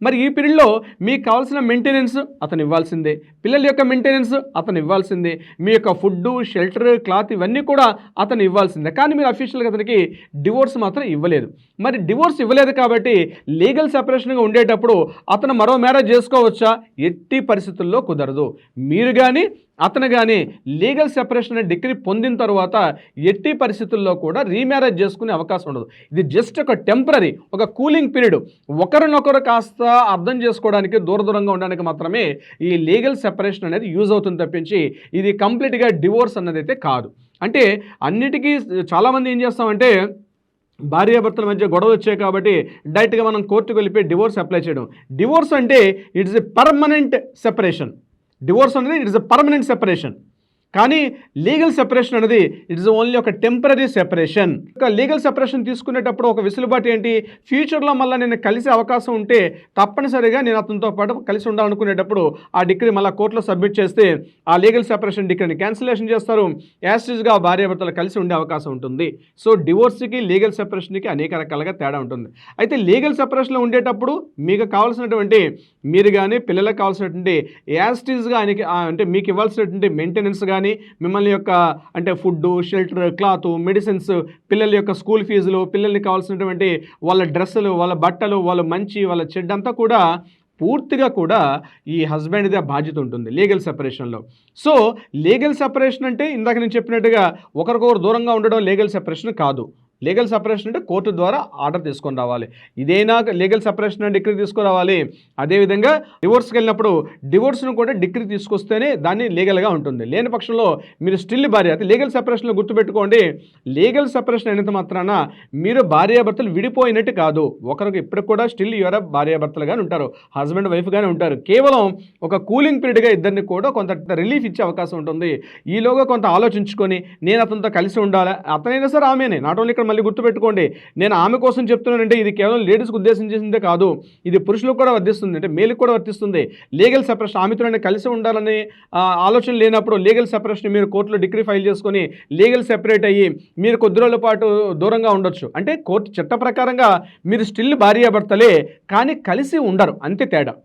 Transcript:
మరి ఈ పీరియడ్లో మీకు కావాల్సిన మెయింటెనెన్స్ అతను ఇవ్వాల్సిందే, పిల్లల యొక్క మెయింటెనెన్స్ అతను ఇవ్వాల్సిందే, మీ యొక్క ఫుడ్డు, షెల్టర్, క్లాత్ ఇవన్నీ కూడా అతను ఇవ్వాల్సిందే. కానీ మీరు అఫీషియల్గా అతనికి డివోర్స్ మాత్రం ఇవ్వలేదు. మరి డివోర్స్ ఇవ్వలేదు కాబట్టి లీగల్ సెపరేషన్గా ఉండేటప్పుడు అతను మరో మ్యారేజ్ చేసుకోవచ్చా? ఎట్టి పరిస్థితుల్లో కుదరదు. మీరు కానీ అతను కానీ లీగల్ సెపరేషన్ అనే డిగ్రీ పొందిన తర్వాత ఎట్టి పరిస్థితుల్లో కూడా రీమ్యారేజ్ చేసుకునే అవకాశం ఉండదు. ఇది జస్ట్ ఒక టెంపరరీ, ఒక కూలింగ్ పీరియడ్. ఒకరినొకరు కాస్త అర్థం చేసుకోవడానికి, దూరంగా ఉండడానికి మాత్రమే ఈ లీగల్ సెపరేషన్ అనేది యూజ్ అవుతుంది తప్పించి ఇది కంప్లీట్గా డివోర్స్ అన్నది అయితే కాదు. అంటే అన్నిటికీ చాలామంది ఏం చేస్తామంటే భార్యాభర్తల మధ్య గొడవలు వచ్చాయి కాబట్టి డైరెక్ట్గా మనం కోర్టుకు వెళ్ళిపోయి డివోర్స్ అప్లై చేయడం. డివోర్స్ అంటే it's a permanent separation. Divorce అనేది ఇట్స్ ఎ పర్మనెంట్ సెపరేషన్. కానీ లీగల్ సెపరేషన్ అనేది ఇట్స్ ఓన్లీ ఒక టెంపరరీ సెపరేషన్. ఒక లీగల్ సెపరేషన్ తీసుకునేటప్పుడు ఒక వెసులుబాటు ఏంటి, ఫ్యూచర్లో మళ్ళీ నేను కలిసే అవకాశం ఉంటే తప్పనిసరిగా నేను అతనితో పాటు కలిసి ఉండాలనుకునేటప్పుడు ఆ డిగ్రీ మళ్ళీ కోర్టులో సబ్మిట్ చేస్తే ఆ లీగల్ సెపరేషన్ డిగ్రీని క్యాన్సిలేషన్ చేస్తారు. యాస్టిస్గా భార్యాభర్తలు కలిసి ఉండే అవకాశం ఉంటుంది. సో డివోర్స్కి లీగల్ సెపరేషన్కి అనేక రకాలుగా తేడా ఉంటుంది. అయితే లీగల్ సెపరేషన్లో ఉండేటప్పుడు మీకు కావాల్సినటువంటి, మీరు కానీ పిల్లలకు కావాల్సినటువంటి యాస్టిస్గా ఆయనకి అంటే మీకు ఇవ్వాల్సినటువంటి మెయింటెనెన్స్ కానీ, మిమ్మల్ని యొక్క అంటే ఫుడ్డు, షెల్టర్, క్లాత్, మెడిసిన్స్, పిల్లల యొక్క స్కూల్ ఫీజులు, పిల్లల్ని కావాల్సినటువంటి వాళ్ళ డ్రెస్సులు, వాళ్ళ బట్టలు, వాళ్ళ మంచి, వాళ్ళ చెడ్డంతా కూడా పూర్తిగా కూడా ఈ హస్బెండ్దే బాధ్యత ఉంటుంది లీగల్ సెపరేషన్లో. సో లీగల్ సెపరేషన్ అంటే ఇందాక నేను చెప్పినట్టుగా ఒకరికొకరు దూరంగా ఉండడం లీగల్ సెపరేషన్ కాదు. లీగల్ సెపరేషన్ అంటే కోర్టు ద్వారా ఆర్డర్ తీసుకొని రావాలి. ఇదేనా లీగల్ సెపరేషన్ డిగ్రీ తీసుకురావాలి. అదేవిధంగా డివోర్స్కి వెళ్ళినప్పుడు డివోర్స్ను కూడా డిగ్రీ తీసుకొస్తేనే దాన్ని లీగల్గా ఉంటుంది. లేని పక్షంలో మీరు స్టిల్ భార్య. అయితే లీగల్ సెపరేషన్లో గుర్తుపెట్టుకోండి, లీగల్ సెపరేషన్ అయినంత మాత్రాన మీరు భార్యాభర్తలు విడిపోయినట్టు కాదు. ఒకరికి ఇప్పటికి కూడా స్టిల్ యువర్ భార్యాభర్తలుగానే ఉంటారు, హస్బెండ్ వైఫ్గానే ఉంటారు. కేవలం ఒక కూలింగ్ పీరియడ్గా ఇద్దరిని కూడా కొంత రిలీఫ్ ఇచ్చే అవకాశం ఉంటుంది. ఈలోగా కొంత ఆలోచించుకొని నేను అతనితో కలిసి ఉండాలా, అతనైనా సరే ఆమెనే, నాట్ ఓన్లీ ఇక్కడ మళ్ళీ గుర్తుపెట్టుకోండి, నేను ఆమె కోసం చెప్తున్నానంటే ఇది కేవలం లేడీస్కి ఉద్దేశించేసిందే కాదు, ఇది పురుషులకు కూడా వర్తిస్తుంది, అంటే మేలుకు కూడా వర్తిస్తుంది. లీగల్ సెపరేషన్ ఆమెతోనే కలిసి ఉండాలని ఆలోచన లేనప్పుడు లీగల్ సెపరేషన్ మీరు కోర్టులో డిగ్రీ ఫైల్ చేసుకొని లీగల్ సెపరేట్ అయ్యి మీరు కొద్ది రోజుల పాటు దూరంగా ఉండొచ్చు. అంటే కోర్టు చట్ట ప్రకారంగా మీరు స్టిల్ భార్యాభర్తలే, కానీ కలిసి ఉండరు, అంతే తేడా.